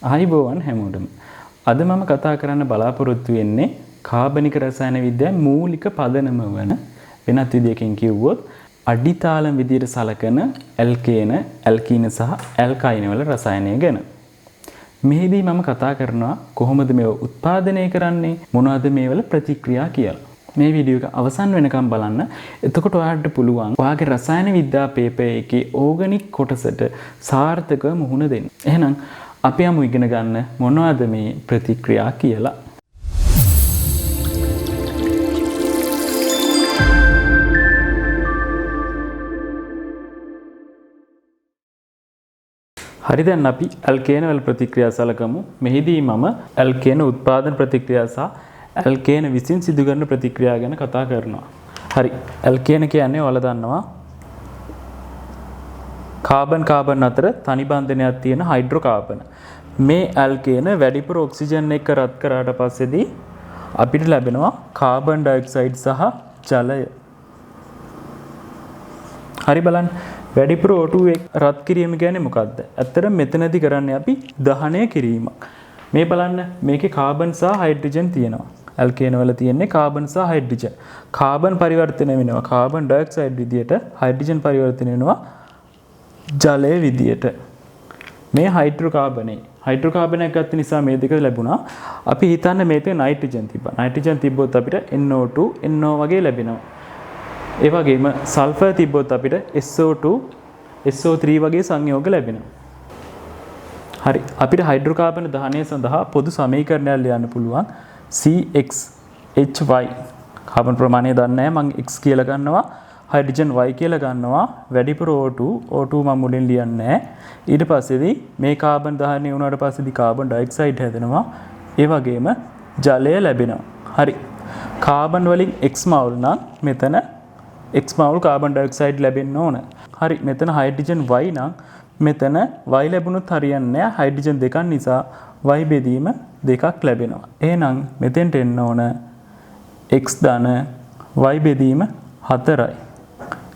ආයිබෝවන් හැමෝටම. අද මම කතා කරන්න බලාපොරොත්තු වෙන්නේ කාබනික රසායන විද්‍යාවේ මූලික පදනම වන වෙනත් විදියකින් කිව්වොත් අඩිතාලම් විදියට සලකන ඇල්කේන, ඇල්කීන සහ ඇල්කයින වල රසායනය ගැන. මෙහිදී මම කතා කරනවා කොහොමද මේව උත්පාදනය කරන්නේ, මොනවද මේවල ප්‍රතික්‍රියා කියලා. මේ වීඩියෝ එක අවසන් වෙනකම් බලන්න. එතකොට ඔයාලට පුළුවන් ඔයාගේ රසායන විද්‍යා පේපර් එකේ ඕගනික් කොටසට සාර්ථකව මුහුණ දෙන්න. එහෙනම් අපි යමු ඉගෙන ගන්න මොනවද මේ ප්‍රතික්‍රියා කියලා. හරි, දැන් අපි ඇල්කේන වල ප්‍රතික්‍රියා සලකමු. මෙහිදී මම ඇල්කේන උත්පාදන ප්‍රතික්‍රියා සහ ඇල්කේන විසින් සිදු කරන ප්‍රතික්‍රියා ගැන කතා කරනවා. හරි, ඇල්කේන කියන්නේ ඔයාලා දන්නවා කාබන් අතර තනි බන්ධනයක් තියෙන හයිඩ්‍රෝකාබන. මේ ඇල්කේන වැඩිපුර ඔක්සිජන් එක රත් කරාට පස්සේදී අපිට ලැබෙනවා කාබන් ඩයොක්සයිඩ් සහ ජලය. හරි, බලන්න වැඩිපුර O2 එක රත් කිරීම කියන්නේ මොකද්ද? ඇත්තටම මෙතනදී කරන්නේ අපි දහනය කිරීමක්. මේ බලන්න මේකේ කාබන් සහ හයිඩ්‍රජන් තියෙනවා. ඇල්කේන වල තියෙන්නේ කාබන් සහ හයිඩ්‍රජන්. කාබන් පරිවර්තනය වෙනවා කාබන් ඩයොක්සයිඩ් විදියට, හයිඩ්‍රජන් පරිවර්තනය වෙනවා ජලය විදියට. මේ හයිඩ්‍රෝකාබනයක් ගත්ත නිසා මේ දෙක ලැබුණා. අපි හිතන්න මේක නයිට්‍රජන් තිබ්බා. නයිට්‍රජන් තිබ්බොත් අපිට NO2 NO වගේ ලැබෙනවා. ඒ වගේම සල්ෆර් තිබ්බොත් අපිට SO2 SO3 වගේ සංයෝග ලැබෙනවා. හරි, අපිට හයිඩ්‍රෝකාබන දහනය සඳහා පොදු සමීකරණයක් ලියන්න පුළුවන්. CXHY කාබන් ප්‍රමාණය දන්නේ නැහැ, මම X කියලා ගන්නවා. හයිඩ්‍රජන් Y කියලා ගන්නවා. වැඩිපුර O2 මම මුලින් ලියන්නේ නැහැ. ඊට පස්සේදී මේ කාබන් දහනය වුණාට පස්සේදී කාබන් ඩයොක්සයිඩ් හැදෙනවා. ඒ වගේම ජලය ලැබෙනවා. හරි, කාබන් වලින් X මවුල් නම් මෙතන X මවුල් කාබන් ඩයොක්සයිඩ් ලැබෙන්න ඕන. හරි, මෙතන හයිඩ්‍රජන් Y නම් මෙතන Y ලැබුණොත් හරියන්නේ නැහැ. හයිඩ්‍රජන් දෙකක් නිසා Y බෙදීම දෙකක් ලැබෙනවා. එහෙනම් මෙතෙන්ට එන්න ඕන X ධන Y බෙදීම 4යි.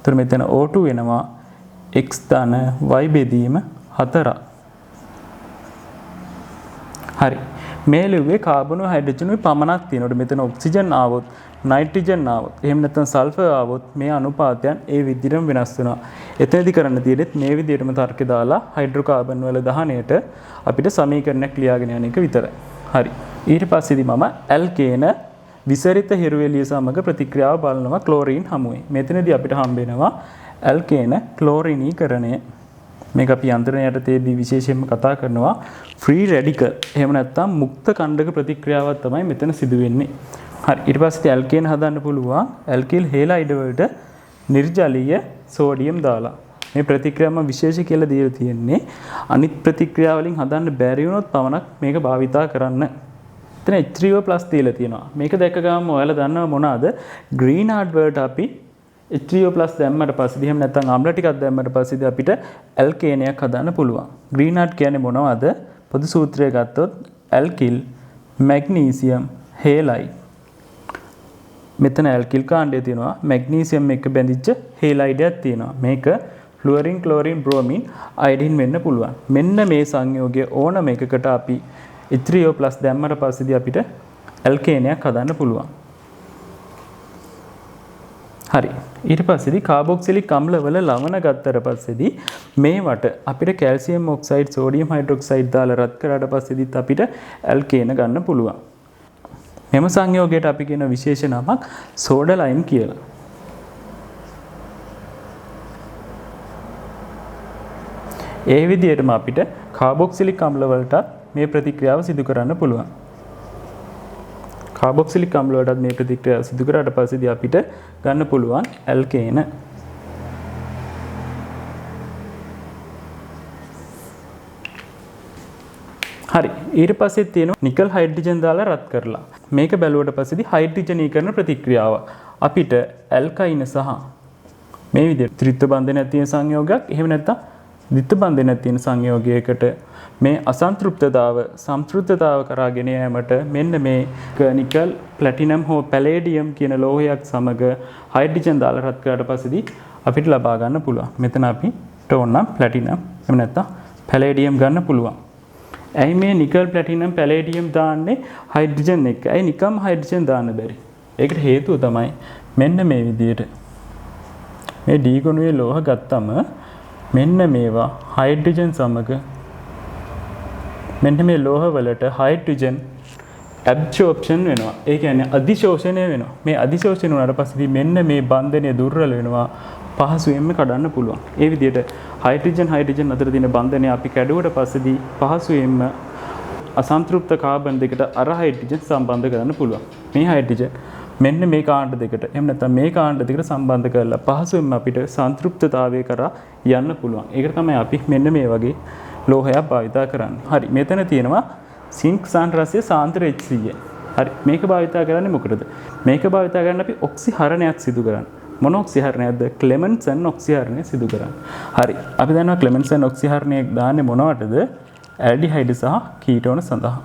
එතකොට මෙතන O2 වෙනවා X ධන Y බෙදීම 4ක්. හරි, මේ ලිව්වේ කාබනුයි හයිඩ්‍රජනුයි පමණක් තියෙනකොට මෙතන ඔක්සිජන් ආවොත්, නයිට්‍රජන් ආවොත්, එහෙම නැත්නම් සල්ෆර් ආවොත් මේ අනුපාතයන් ඒ විදිහටම වෙනස් වෙනවා. එතනදී කරන්න තියෙන්නේ මේ විදිහටම තර්කය දාලා හයිඩ්‍රෝකාබන් වල දහනයට අපිට සමීකරණයක් ලියාගෙන යන එක විතරයි. හරි, ඊට පස්සේදී මම ඇල්කේන විසරිත හිරුවෙලිය සමග ප්‍රතික්‍රියාව බලනවා ක්ලෝරීන් හමුවේ. මෙතනදී අපිට හම්බ වෙනවා ඇල්කේන ක්ලෝරිනීකරණය. මේක අපි යන්ත්‍රණ යටතේදී විශේෂයෙන්ම කතා කරනවා ෆ්‍රී රැඩිකල්. එහෙම නැත්නම් මුක්ත කණ්ඩක ප්‍රතික්‍රියාවක් තමයි මෙතන සිදු වෙන්නේ. හරි, ඊට පස්සේ ඇල්කේන හදන්න පුළුවන් ඇල්කිල් හේලයිඩ් වලට නිර්ජලීය සෝඩියම් දාලා. මේ ප්‍රතික්‍රියාවම විශේෂ කියලා දීලා තියෙන්නේ අනිත් ප්‍රතික්‍රියා වලින් හදන්න බැරි වුණොත් පමණක් මේක භාවිතා කරන්න. එතන H3O+ දීලා තියෙනවා. මේක දැක්ක ගමන් ඔයාලා දන්නව මොනවාද? ග්‍රීන් හાર્ඩ් වලට අපි H3O+ දැම්මට පස්සේ එහෙම නැත්නම් අම්ල ටිකක් දැම්මට පස්සේ අපිට ඇල්කේනයක් හදන්න පුළුවන්. ග්‍රීන් හાર્ඩ් කියන්නේ මොනවද? පොදු සූත්‍රය ගත්තොත් ඇල්කිල් මැග්නීසියම් හේලයිඩ්. මෙතන ඇල්කිල් කාණ්ඩය තියෙනවා, මැග්නීසියම් එක්ක බැඳිච්ච හේලයිඩයක් තියෙනවා. මේක ෆ්ලුවරින්, ක්ලෝරින්, බ්‍රෝමින්, අයඩින් වෙන්න පුළුවන්. මෙන්න මේ සංයෝගය ඕනම එකකට අපි H3O+ දැම්මට පස්සේදී අපිට ඇල්කේනයක් හදන්න පුළුවන්. හරි, ඊට පස්සේදී කාබොක්සිලික් අම්ල වල ලවණ ගත්තට පස්සේදී මේවට අපිට කැල්සියම් ඔක්සයිඩ්, සෝඩියම් හයිඩ්‍රොක්සයිඩ් දාලා රත් කරාට පස්සේදීත් අපිට ඇල්කේන ගන්න පුළුවන්. මෙම සංයෝගයට අපි කියන විශේෂ නමක් සෝඩා ලයිම් කියලා. ඒ විදිහටම අපිට කාබොක්සිලික් අම්ල වලට මේ ප්‍රතික්‍රියාව සිදු කරන්න පුළුවන්. කාබොක්සිලික් අම්ල වලට මේ ප්‍රතික්‍රියාව සිදු කරාට පස්සේදී අපිට ගන්න පුළුවන් ඇල්කේන. හරි, ඊට පස්සේ තියෙනවා නිකල් හයිඩ්‍රජන් දාලා රත් කරලා. මේක බැලුවට පස්සේදී හයිඩ්‍රජනීකරණ ප්‍රතික්‍රියාව අපිට ඇල්කයින සහ මේ විදිහට ත්‍රිත්ව බන්ධනයක් තියෙන සංයෝගයක්, එහෙම නැත්නම් ද්විත්ව බන්ධනයක් තියෙන සංයෝගයකට මේ අසන්තෘප්තතාව සම්තෘප්තතාව කරගෙන යෑමට මෙන්න මේ නිකල්, ප්ලැටිනම් හෝ පැලේඩියම් කියන ලෝහයක් සමග හයිඩ්‍රජන් දාලා රත් කරාට පස්සේදී අපිට ලබා ගන්න පුළුවන්. මෙතන අපිට ඕන නම් ප්ලැටිනම් එහෙම නැත්නම් පැලේඩියම් ගන්න පුළුවන්. ඇයි මේ නිකල් ප්ලැටිනම් පැලේඩියම් දාන්නේ හයිඩ්‍රජන් එක? ඇයි නිකම් හයිඩ්‍රජන් දාන්න බැරි? ඒකට හේතුව තමයි මෙන්න මේ විදිහට. මේ D ගුණයේ ලෝහ ගත්තම මෙන්න මේවා හයිඩ්‍රජන් සමග මෙන්න මේ ලෝහ වලට හයිඩ්‍රජන් ඇබ්සෝප්ෂන් වෙනවා. ඒ කියන්නේ අධිශෝෂණය වෙනවා. මේ අධිශෝෂණය වුණාට පස්සේ මෙන්න මේ බන්ධනය දුර්වල වෙනවා. පහසුවෙන්ම කඩන්න පුළුවන්. ඒ විදිහට හයිඩ්‍රජන් අතර තියෙන බන්ධනය අපි කැඩුවට පස්සේදී පහසුවෙන්ම අසන්තෘප්ත කාබන් දෙකට අර හයිඩ්‍රජන් සම්බන්ධ කරන්න පුළුවන්. මේ හයිඩ්‍රජන් මෙන්න මේ කාණ්ඩ දෙකට එහෙම නැත්නම් මේ කාණ්ඩ දෙකට සම්බන්ධ කරලා පහසුවෙන්ම අපිට සන්තෘප්තතාවය කරා යන්න පුළුවන්. ඒකට තමයි අපි මෙන්න මේ වගේ ලෝහයක් භාවිතා කරන්නේ. හරි. මෙතන තියෙනවා සින්ක් සාන්ද්‍රාංශය සාන්ද්‍ර HCl. හරි. මේක භාවිතා කරන්නේ මොකටද? මේක භාවිතා කරන්න අපි ඔක්සිහරණයක් සිදු කරන්නේ. මොන ඔක්සිහරණයක්ද? ක්ලෙමන්සන් ඔක්සිහරණය සිදු කරන්නේ. හරි. අපි දන්නවා ක්ලෙමන්සන් ඔක්සිහරණය දාන්නේ මොනවටද? ඇල්ඩිහයිඩ් සහ කීටෝන සඳහා.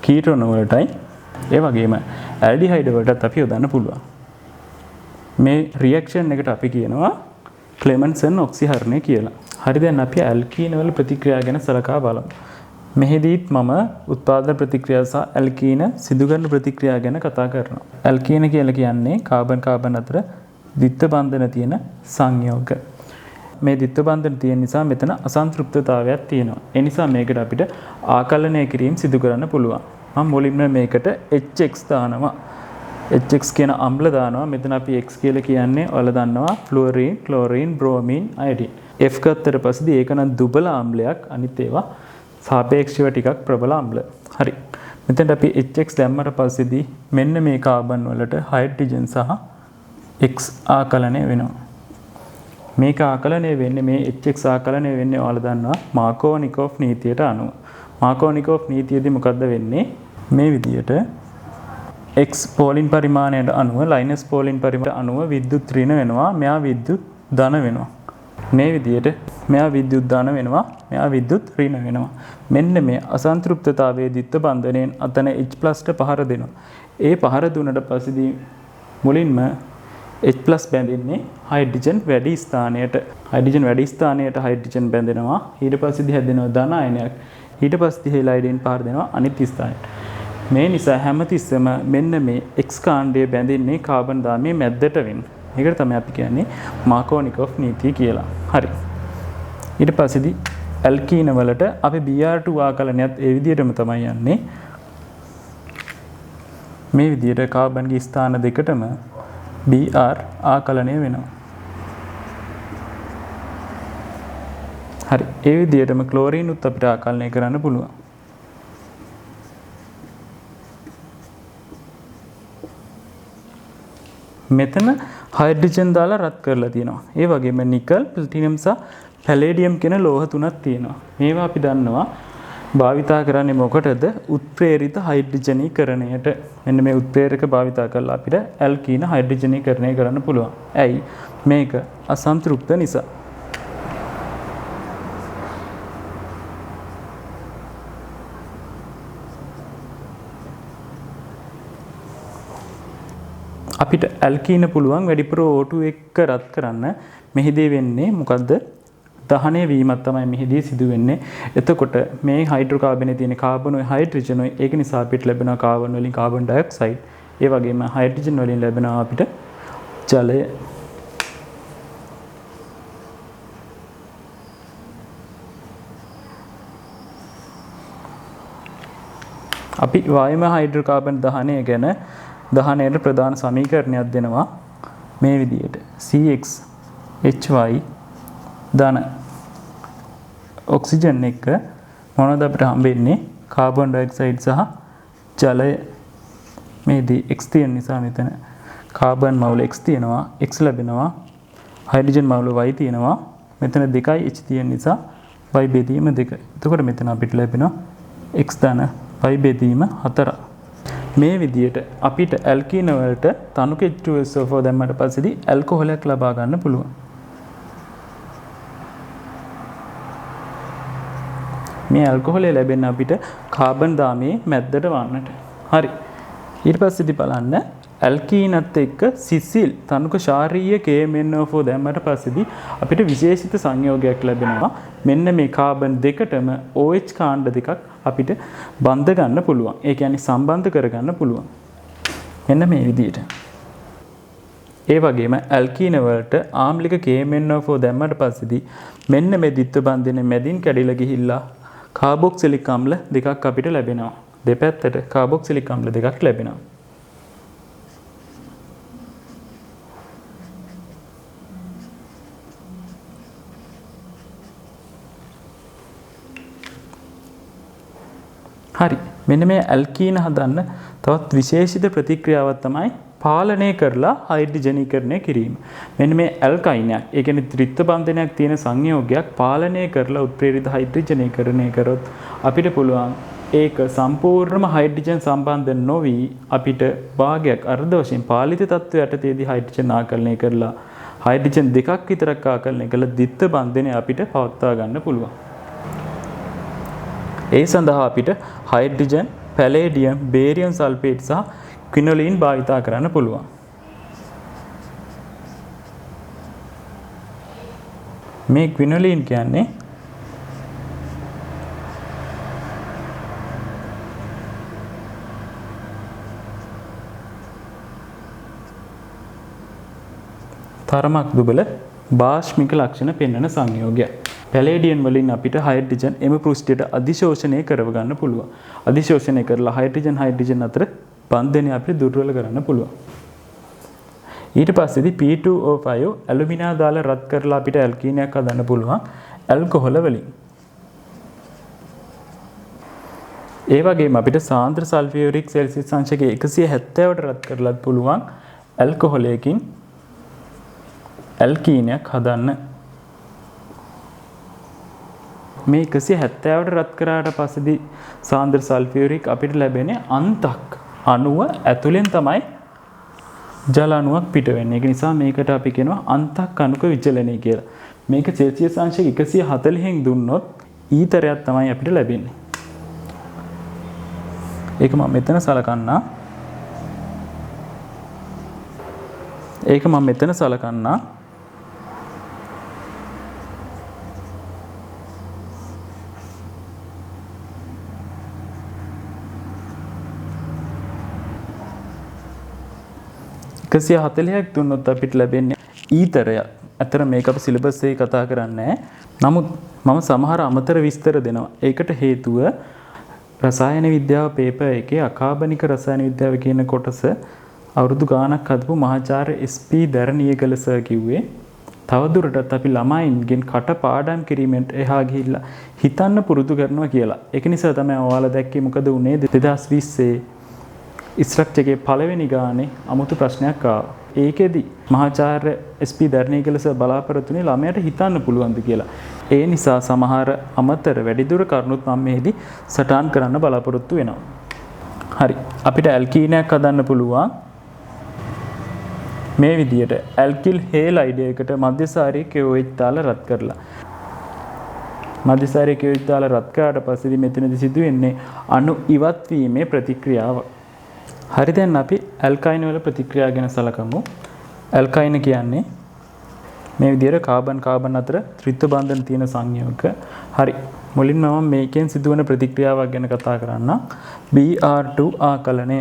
කීටෝන වලටයි ඒ වගේම ඇල්ඩිහයිඩ් වලටත් අපි යොදන්න පුළුවන්. මේ රියැක්ෂන් එකට අපි කියනවා ක්ලෙමන්සන් ඔක්සිහරණය කියලා. හරි. දැන් අපි ඇල්කීන වල ප්‍රතික්‍රියා ගැන සලකා බලමු. මෙහිදීත් මම උත්පාදන ප්‍රතික්‍රියා සහ ඇල්කීන සිදු කරන ප්‍රතික්‍රියා ගැන කතා කරනවා. ඇල්කීන කියලා කියන්නේ කාබන් කාබන් අතර ද්විත්ව බන්ධන තියෙන සංයෝග. මේ ද්විත්ව බන්ධන තියෙන නිසා මෙතන අසන්තෘප්තතාවයක් තියෙනවා. ඒ නිසා මේකට අපිට ආකලනය කිරීම සිදු කරන්න පුළුවන්. මම මුලින්ම මේකට HX දානවා. HX කියන අම්ල දානවා. මෙතන අපි X කියලා කියන්නේ ඔයාලා දන්නවා ෆ්ලුවරින්, ක්ලෝරින්, බ්‍රෝමීන්, අයඩින්. F ගත්තට පස්සේ ඒක නම් දුබල ආම්ලයක්. අනිත් ඒවා සාපේක්ෂව ටිකක් ප්‍රබල අම්ල. හරි. මෙතනට අපි HX දැම්මට පස්සේදී මෙන්න මේ කාබන් වලට හයිඩ්‍රජන් සහ X ආකලනය වෙනවා. මේක ආකලනය වෙන්නේ මේ HX ආකලනය වෙන්නේ ඔයාලා දන්නවා මාකෝනිකෝෆ් නීතියට අනුව. මාකෝනිකෝෆ් නීතියේදී මොකද්ද වෙන්නේ? මේ විදියට X පෝලින් පරිමාණයට අනුව ලයිනස් පෝලින් පරිමාණයට අනුව විද්‍යුත් ඍණ වෙනවා. මෙයා විද්‍යුත් ධන වෙනවා. මේ විදියට මෙයා විද්‍යුත් ධන වෙනවා. මෙයා විද්‍යුත් ඍණ වෙනවා. මෙන්න මේ අසන්තෘප්තතාවයේ ද්විත්ව බන්ධනයෙන් අතන H+ පහර දෙනවා. ඒ පහර දුන්නට පස්සේදී මුලින්ම H+ බැඳෙන්නේ හයිඩ්‍රජන් වැඩි ස්ථානයට. හයිඩ්‍රජන් වැඩි ස්ථානයට හයිඩ්‍රජන් බැඳෙනවා. ඊට පස්සේදී හැදෙනවා ධන අයනයක්. ඊට පස්සේ හයිලයිඩින් පහර දෙනවා අනිත් ස්ථානයට. මේ නිසා හැමතිස්සෙම මෙන්න මේ X කාණ්ඩය බැඳෙන්නේ කාබන් දාමයේ මැද්දට වෙන්න. ඒකට තමයි අපි කියන්නේ මාකෝනිකෝෆ් නීතිය කියලා. හරි. ඊට පස්සේදී ඇල්කීන වලට අපි Br2 ආකලනයත් ඒ විදිහටම තමයි යන්නේ. මේ විදිහට කාබන්ගේ ස්ථාන දෙකටම Br ආකලනය වෙනවා. හරි. ඒ විදිහටම ක්ලෝරින් උත් අපිට ආකලනය කරන්න පුළුවන්. මෙතන හයිඩ්‍රජන් දාලා රත් කරලා තියෙනවා. ඒ වගේම නිකල්, ප්ලැටිනම් සහ පැලේඩියම් කියන ලෝහ තුනක් තියෙනවා. මේවා අපි දන්නවා භාවිතා කරන්නේ මොකටද? උත්ප්‍රේරිත හයිඩ්‍රජනීකරණයට. මෙන්න මේ උත්ප්‍රේරක භාවිතා කරලා අපිට ඇල්කීන හයිඩ්‍රජනීකරණය කරන්න පුළුවන්. ඇයි? මේක අසන්තෘප්ත නිසා. අපිට ඇල්කීන පුළුවන් වැඩිපුර O2 එක්ක රත් කරන්න. මෙහිදී වෙන්නේ මොකද්ද? දහනය වීමක් තමයි මෙහිදී සිදු වෙන්නේ. එතකොට මේ හයිඩ්‍රෝකාබනේ තියෙන කාබනොයි හයිඩ්‍රජනොයි ඒක නිසා අපිට ලැබෙන කාබන් වලින් කාබන් ඩයොක්සයිඩ්, ඒ වගේම හයිඩ්‍රජන් වලින් ලැබෙනවා අපිට ජලය. අපි වායුම හයිඩ්‍රෝකාබන් දහනය ගැන දහනයට ප්‍රධාන සමීකරණයක් දෙනවා මේ විදිහට. CxHy ධන ඔක්සිජන් එක මොනවද අපිට හම්බෙන්නේ? කාබන් ඩයොක්සයිඩ් සහ ජලය. මේදී X තියෙන නිසා මෙතන කාබන් මවුල X තියෙනවා, X ලැබෙනවා. හයිඩ්‍රජන් මවුල Y තියෙනවා. මෙතන 2යි H තියෙන නිසා Y බෙදීම 2. එතකොට මෙතන අපිට ලැබෙනවා X ධන Y බෙදීම 4. මේ විදිහට අපිට ඇල්කීන වලට තනුක H2SO4 දැම්මට පස්සේදී ඇල්කොහොලයක් ලබා ගන්න පුළුවන්. මේ ඇල්කොහොලය ලැබෙන්නේ අපිට කාබන් දාමයේ මැද්දට වන්නට. හරි. ඊට පස්සේදී බලන්න ඇල්කීනත් එක්ක සිසිල් තනුක ශාරීය KMnO4 දැම්මට පස්සේදී අපිට විශේෂිත සංයෝගයක් ලැබෙනවා. මෙන්න මේ කාබන් දෙකටම OH කාණ්ඩ දෙකක් අපිට බඳ ගන්න පුළුවන්. ඒ කියන්නේ සම්බන්ධ කරගන්න පුළුවන්. මෙන්න මේ විදිහට. ඒ වගේම ඇල්කීන වලට ආම්ලික KMnO4 දැම්මට පස්සේදී මෙන්න මේ ද්විත්ව බන්ධනේ මැදින් කැඩිලා ගිහිල්ලා කාබොක්සිලික් අම්ල දෙකක් අපිට ලැබෙනවා. දෙපැත්තට කාබොක්සිලික් අම්ල දෙකක් ලැබෙනවා. හරි. මෙන්න මේ ඇල්කීන හදන්න තවත් විශේෂිත ප්‍රතික්‍රියාවක් තමයි පාලනය කරලා හයිඩ්‍රජනීකරණය කිරීම. මෙන්න මේ ඇල්කයිනයක්, ඒ කියන්නේ ත්‍රිත්ව බන්ධනයක් තියෙන සංයෝගයක් පාලනය කරලා උත්ප්‍රේරිත හයිඩ්‍රජනීකරණය කරොත් අපිට පුළුවන් ඒක සම්පූර්ණම හයිඩ්‍රජන් සම්බන්ධ නොවි අපිට භාගයක් අර්ධ වශයෙන් පාලිත තත්ත්වයට යටතේදී හයිඩ්‍රජන් ආකලනය කරලා හයිඩ්‍රජන් දෙකක් විතරක් ආකලනය කළා ද්විත්ව බන්ධනය අපිට පවත්වා ගන්න පුළුවන්. ඒ සඳහා අපිට හයිඩ්‍රජන්, පැලේඩියම්, බේරියම් සල්ෆේට් සහ ක්විනොලින් භාවිතා කරන්න පුළුවන්. මේ ක්විනොලින් කියන්නේ තරමක් දුබල භාෂ්මික ලක්ෂණ පෙන්වන සංයෝගයක්. පැලේඩියම් වලින් අපිට හයිඩ්‍රජන් එම පෘෂ්ඨයට අධිශෝෂණය කරව ගන්න පුළුවන්. අධිශෝෂණය කරලා හයිඩ්‍රජන් අතර බන්ධනය අපිට දුර්වල කරන්න පුළුවන්. ඊට පස්සේදී P2O5 ඇලුමිනා දාලා රත් කරලා අපිට ඇල්කීනයක් හදන්න පුළුවන් ඇල්කොහොල වලින්. ඒ වගේම අපිට සාන්ද්‍ර සල්ෆියුරික් සෙල්සියස් අංශක 170ට රත් කරලත් පුළුවන් ඇල්කොහොලයකින් ඇල්කීනයක් හදන්න. මේ 170ට රත් කරාට පස්සේදී සාන්ද්‍ර සල්ෆියුරික් අපිට ලැබෙන්නේ අන්තක් අණුව ඇතුලෙන් තමයි ජල අණුවක් පිට වෙන්නේ. ඒක නිසා මේකට අපි කියනවා අන්තක් අණුක විචලනය කියලා. මේක සෙල්සියස් අංශක 140න් දුන්නොත් ඊතරයක් තමයි අපිට ලැබෙන්නේ. ඒක මම මෙතන සලකන්නා. එකසිය 40ක් දුන්නොත් අපිට ලැබෙන්නේ ඊතරය. අතර මේක අපි සිලබස් එකේ කතා කරන්නේ. නමුත් මම සමහර අමතර විස්තර දෙනවා. ඒකට හේතුව රසායන විද්‍යාව පේපර් එකේ අකාබනික රසායන විද්‍යාව කියන කොටස අවුරුදු ගාණක් හදපු මහාචාර්ය SP දරණියගල සර් කිව්වේ තවදුරටත් අපි ළමයින්ගෙන් කට පාඩම් කිරීමෙන් එහා ගිහිල්ලා හිතන්න පුරුදු කරනවා කියලා. ඒක නිසා තමයි ඔයාලා දැක්කේ මොකද උනේ 2020 ස්ට්‍රක්චර් එකේ පළවෙනි ගානේ අමුතු ප්‍රශ්නයක් ආවා. ඒකෙදි මහාචාර්ය SP දරණියගල සර් බලාපොරොත්තු වෙන්නේ ළමයට හිතන්න පුළුවන්ද කියලා. ඒ නිසා සමහර අමතර වැඩිදුර කරුණුත් මම මෙහිදී සටහන් කරන්න බලාපොරොත්තු වෙනවා. හරි. අපිට ඇල්කීනයක් හදන්න පුළුවන්. මේ විදියට ඇල්කිල් හේලයිඩ් එකකට මධ්‍යසාරී KOH දාලා රත් කරලා. මධ්‍යසාරී KOH දාලා රත් කරාට පස්සේදී මෙතනදී සිදුවෙන්නේ අණු ඉවත් වීමේ ප්‍රතික්‍රියාව. හරි, දැන් අපි ඇල්කයින් වල ප්‍රතික්‍රියා ගැන සලකමු. ඇල්කයින් කියන්නේ මේ විදියට කාබන් අතර ත්‍රිත්ව බන්ධන තියෙන සංයෝගක. හරි. මුලින්ම මම මේකෙන් සිදුවන ප්‍රතික්‍රියාවක් ගැන කතා කරන්නම්. Br2 ආකලනය.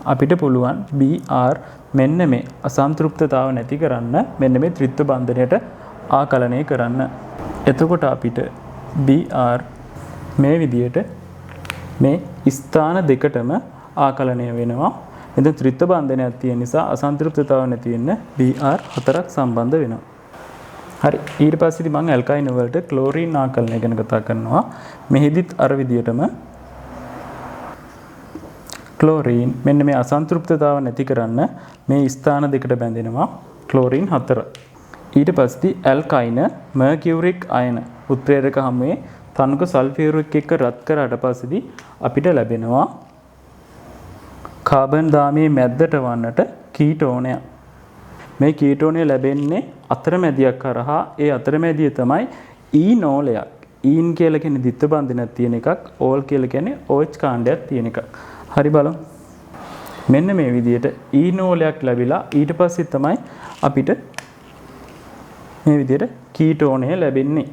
අපිට පුළුවන් Br මෙන්න මේ අසන්තෘප්තතාව නැති කරන්න මෙන්න මේ ත්‍රිත්ව බන්ධනයට ආකලනය කරන්න. එතකොට අපිට Br මේ විදියට මේ ස්ථාන දෙකටම ආකලනය වෙනවා. මෙතන ත්‍රිත්ව බන්ධනයක් තියෙන නිසා අසන්තෘප්තතාව නැති වෙන්න Br4ක් සම්බන්ධ වෙනවා. හරි. ඊට පස්සේදී මම ඇල්කයින් වලට ක්ලෝරින් ආකලනය ගැන කතා කරනවා. මෙහිදිත් අර විදියටම ක්ලෝරින් මෙන්න මේ අසන්තෘප්තතාව නැති කරන්න මේ ස්ථාන දෙකට බැඳෙනවා ක්ලෝරින් 4. ඊට පස්සේ ඇල්කයින මර්කියුරික් අයන උත්ප්‍රේරක හැමේ තනුක සල්ෆියුරික් එක්ක රත් කරාට පස්සේදී අපිට ලැබෙනවා කාබන් දාමයේ මැද්දට වන්නට කීටෝනය. මේ කීටෝනය ලැබෙන්නේ අතරමැදියක් කරහා. ඒ අතරමැදිය තමයි ඊනෝලයක්. ඊන් කියලා කියන්නේ ද්විත්ව බන්ධනයක් තියෙන එකක්. ඕල් කියලා කියන්නේ OH කාණ්ඩයක් තියෙන එකක්. හරි බලමු. මෙන්න මේ විදිහට ඊනෝලයක් ලැබිලා ඊට පස්සේ තමයි අපිට මේ විදිහට කීටෝනය ලැබෙන්නේ.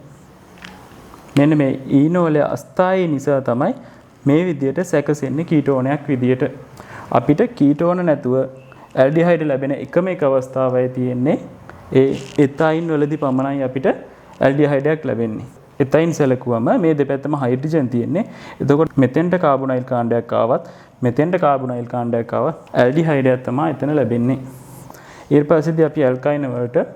මෙන්න මේ ඊනෝලය අස්ථායී නිසා තමයි මේ විදිහට සැකසෙන්නේ කීටෝනයක් විදිහට. අපිට කීටෝන නැතුව ඇල්ඩිහයිඩ් ලැබෙන එකම එක අවස්ථාවයි තියෙන්නේ ඒ එතයින් වලදී පමණයි අපිට ඇල්ඩිහයිඩයක් ලැබෙන්නේ. එතයින් සැලකුවම මේ දෙපැත්තම හයිඩ්‍රජන් තියෙන්නේ. එතකොට මෙතෙන්ට කාබොනයිල් කාණ්ඩයක් ආවත් මෙතෙන්ට කාබොනයිල් කාණ්ඩයක් ආවත් ඇල්ඩිහයිඩයක් තමයි එතන ලැබෙන්නේ. ඊට පස්සේදී අපි ඇල්කයින් වලට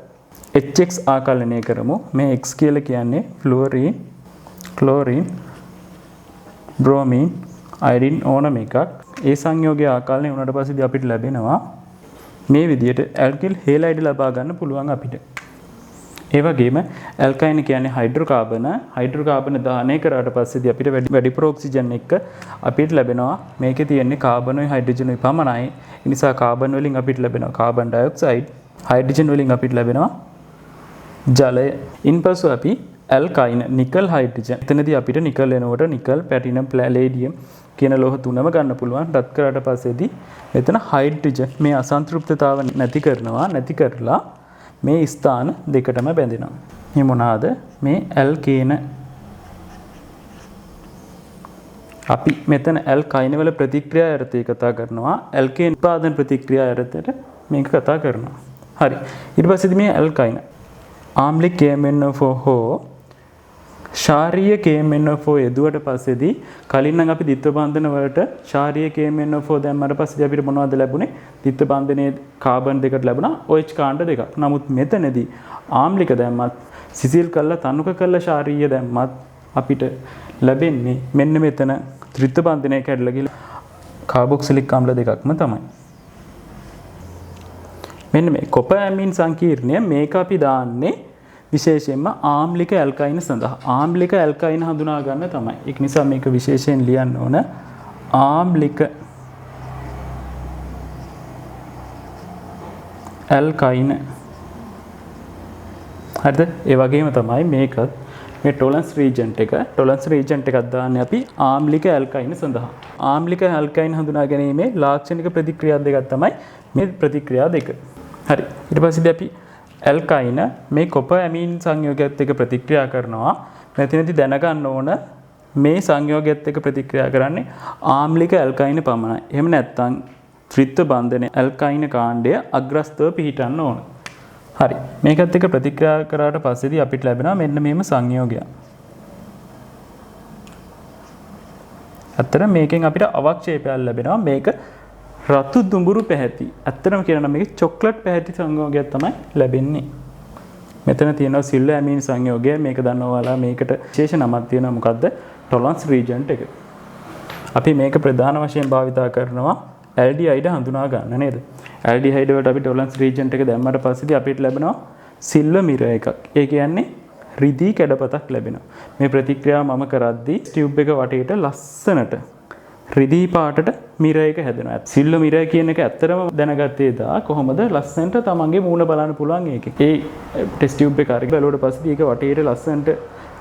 HX ආකලනය කරමු. මේ X කියලා කියන්නේ ෆ්ලුවරින්, ක්ලෝරින්, බ්‍රෝමින්, අයඩින් ඕනම එකක්. ඒ සංයෝගය ආකලනය වුණාට පස්සේදී අපිට ලැබෙනවා මේ විදිහට ඇල්කිල් හේලයිඩ් ලබා ගන්න පුළුවන් අපිට. ඒ වගේම ඇල්කයින් කියන්නේ හයිඩ්‍රෝකාබන දාහනය කරාට පස්සේදී අපිට වැඩිපුර ඔක්සිජන් එක අපිට ලැබෙනවා. මේකේ තියෙන්නේ කාබනුයි හයිඩ්‍රජනුයි පමණයි. ඒ නිසා කාබන් වලින් අපිට ලැබෙනවා කාබන් ඩයොක්සයිඩ්, හයිඩ්‍රජන් වලින් අපිට ලැබෙනවා ජලය. ඉන්පසු අපි ඇල්කයින් නිකල් හයිඩ්‍රජන්. එතනදී අපිට නිකල් එනකොට නිකල්, ප්ලැටිනම්, පැලේඩියම් කියන ලෝහ තුනම ගන්න පුළුවන්. රත් කරාට පස්සේදී මෙතන හයිඩ්‍රජන් මේ අසන්තෘප්තතාව නැති කරලා මේ ස්ථාන දෙකටම බැඳෙනවා. මේ මොනවාද? මේ ඇල්කේන. අපි මෙතන ඇල්කයින් වල ප්‍රතික්‍රියා යටතේ කතා කරනවා. ඇල්කේන් උත්පාදන ප්‍රතික්‍රියා යටතේට මේක කතා කරනවා. හරි. ඊට පස්සේදී මේ ඇල්කයින් ආම්ලික KMnO4 හෝ ශාරීය KMnO4 යෙදුවට පස්සේදී කලින් නම් අපි ද්විත්ව බන්ධන වලට ශාරීය KMnO4 දැම්මට පස්සේ අපිට මොනවද ලැබුණේ? ද්විත්ව බන්ධනයේ කාබන් දෙකට ලැබුණා OH කාණ්ඩ දෙකක්. නමුත් මෙතනදී ආම්ලික දැම්මත් සිසිල් කළා තනුක කළා ශාරීය දැම්මත් අපිට ලැබෙන්නේ මෙන්න මෙතන ද්විත්ව බන්ධනය කැඩලා ගිහලා කාබොක්සිලික් ආම්ල දෙකක්ම තමයි. මෙන්න මේ කොපර් ඇමීන් සංකීර්ණය මේක අපි දාන්නේ විශේෂයෙන්ම ආම්ලික ඇල්කයින් සඳහා. ආම්ලික ඇල්කයින් හඳුනා ගන්න තමයි. ඒක නිසා මේක විශේෂයෙන් ලියන්න ඕන. ආම්ලික ඇල්කයින්. හරිද? ඒ වගේම තමයි මේකත් මේ ටොලරන්ස් රීජන්ට් එකක් දාන්නේ අපි ආම්ලික ඇල්කයින් සඳහා. ආම්ලික ඇල්කයින් හඳුනා ගැනීමේ ලාක්ෂණික ප්‍රතික්‍රියා දෙකක් තමයි මේ ප්‍රතික්‍රියා දෙක. හරි. ඊට පස්සේ අපි ඇල්කයින මේ කොපර් ඇමීන් සංයෝගයත් එක්ක ප්‍රතික්‍රියා කරනවා. මෙතනදී දැනගන්න ඕන මේ සංයෝගයත් එක්ක ප්‍රතික්‍රියා කරන්නේ ආම්ලික ඇල්කයින පමණයි. එහෙම නැත්නම් ත්‍රිත්ව බන්ධනයේ ඇල්කයින කාණ්ඩය අග්‍රස්තව පිහිටන්න ඕන. හරි. මේකත් එක්ක ප්‍රතික්‍රියා කරාට පස්සේදී අපිට ලැබෙනවා මෙන්න මේම සංයෝගයක්. අතන මේකෙන් අපිට අවක්ෂේපයක් ලැබෙනවා. මේක රතු දුඹුරු පැහැති. ඇත්තටම කියනවා මේක චොක්ලට් පැහැති සංයෝගයක් තමයි ලැබෙන්නේ. මෙතන තියෙනවා සිල්ව ඇමීන් සංයෝගය. මේක දන්නවා ඔයාලා මේකට විශේෂ නමක් තියෙනවා. මොකද්ද? ටොලරන්ස් රීජන්ට් එක. අපි මේක ප්‍රධාන වශයෙන් භාවිතා කරනවා ඇල්ඩිහයිඩ් හඳුනා ගන්න නේද? ඇල්ඩිහයිඩ් වලට අපි ටොලරන්ස් රීජන්ට් එක දැම්මට පස්සේදී අපිට ලැබෙනවා සිල්ව මිර එකක්. ඒ කියන්නේ රිදී කැඩපතක් ලැබෙනවා. මේ ප්‍රතික්‍රියාව මම කරද්දී ටියුබ් එක වටේට ලස්සනට රිදී පාටට මිර එක හැදෙනවා. සිල්ව මිර කියන එක ඇත්තටම දැනගත්තේ දා කොහොමද ලස්සනට තමන්ගේ මූණ බලන්න පුළුවන් ඒකේ. ඒ ටෙස්ට් ටියුබ් එක අරගෙන බලුවට පස්සේ ඒක වටේට ලස්සනට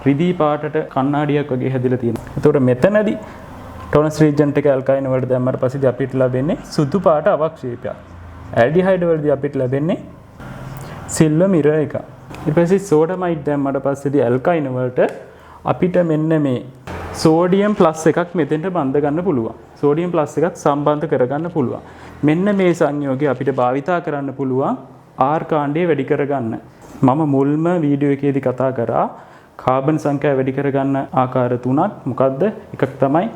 රිදී පාටට කණ්ණාඩියක් වගේ හැදිලා තියෙනවා. එතකොට මෙතනදී ටොලරන්ස් රීජන්ට් එක ඇල්කයින් වලට දැම්මට පස්සේ අපිට ලැබෙන්නේ සුදු පාට අවක්ෂේපයක්. ඇල්ඩිහයිඩ් වලදී අපිට ලැබෙන්නේ සිල්ව මිර එක. ඊට පස්සේ සෝඩමයිඩ් දැම්මට පස්සේදී ඇල්කයින් වලට අපිට මෙන්න මේ සෝඩියම් ප්ලස් එකක් මෙතෙන්ට බඳ ගන්න පුළුවන්. සෝඩියම් ප්ලස් එකක් සම්බන්ධ කරගන්න පුළුවන්. මෙන්න මේ සංයෝගය අපිට භාවිතා කරන්න පුළුවන් R කාණ්ඩය වැඩි කරගන්න. මම මුල්ම වීඩියෝ එකේදී කතා කරා කාබන් සංඛ්‍යාව වැඩි කරගන්න ආකාර තුනක්. මොකද්ද? එකක් තමයි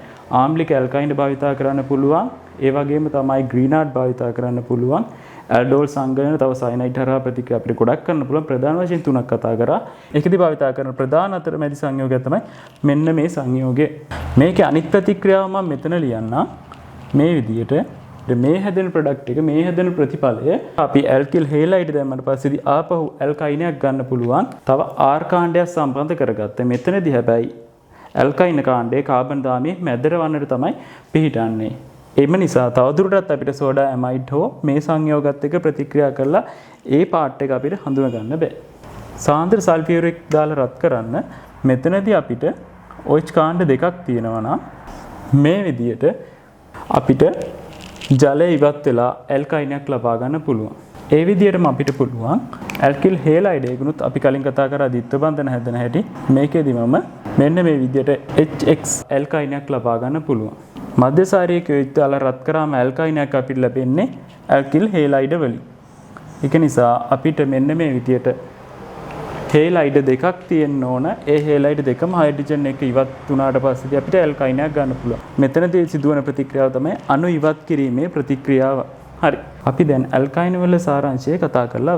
ආම්ලික ඇල්කයින් භාවිතා කරන්න පුළුවන්. ඒ වගේම තමයි ග්‍රීනාඩ් භාවිතා කරන්න පුළුවන්. ඇල්ඩෝල් සංගලන තව සයනයිඩ් හරහා ප්‍රතික්‍රියා අපිට ගොඩක් කරන්න පුළුවන්. ප්‍රධාන වශයෙන් තුනක් කතා කරා. ඒකෙදි භාවිතා කරන ප්‍රධාන අතරමැදි සංයෝගය තමයි මෙන්න මේ සංයෝගය. මේකේ අනිත් ප්‍රතික්‍රියාව මම මෙතන ලියන්නම්. මේ විදිහට මේ හැදෙන ප්‍රොඩක්ට් එක මේ හැදෙන ප්‍රතිඵලය අපි ඇල්කිල් හේලයිඩ් දැම්මට පස්සේදී ආපහු ඇල්කයිනයක් ගන්න පුළුවන්. තව R කාණ්ඩයක් සම්බන්ධ කරගත්තා. මෙතනදී හැබැයි ඇල්කයින කාණ්ඩයේ කාබන් දාමයේ මැදට වන්නට තමයි පිහිටන්නේ. එම නිසා තවදුරටත් අපිට සෝඩා ඇමයිඩ් හෝ මේ සංයෝගات එක්ක ප්‍රතික්‍රියා කරලා ඒ පාර්ට් එක අපිට හඳුනා ගන්න බෑ. සාන්ද්‍ර සල්ෆියුරික් දාලා රත් කරන්න මෙතනදී අපිට OH කාණ්ඩ දෙකක් තියෙනවා නම් මේ විදියට අපිට ජලය ඉවත් වෙලා ඇල්කයිනයක් ලබා ගන්න පුළුවන්. ඒ විදිහටම අපිට පුළුවන් ඇල්කිල් හේලයිඩ් එකනොත් අපි කලින් කතා කරා ද්විත්ව බන්ධන හැදෙන හැටි මේකෙදිමම මෙන්න මේ විදිහට HX ඇල්කයිනයක් ලබා ගන්න පුළුවන්. මධ්‍යසාරීය යුක්තල රත් කරාම ඇල්කයිනයක් අපිට ලැබෙන්නේ ඇල්කිල් හේලයිඩ් වලින්. ඒක නිසා අපිට මෙන්න මේ විදිහට හේලයිඩ් දෙකක් තියෙන්න ඕන. ඒ හේලයිඩ් දෙකම හයිඩ්‍රජන් එක ඉවත් වුණාට පස්සේ අපිට ඇල්කයිනයක් ගන්න පුළුවන්. මෙතනදී සිදුවන ප්‍රතික්‍රියාව තමයි අණු ඉවත් කිරීමේ ප්‍රතික්‍රියාව. හරි. අපි දැන් ඇල්කයින වල සාරාංශය කතා කරලා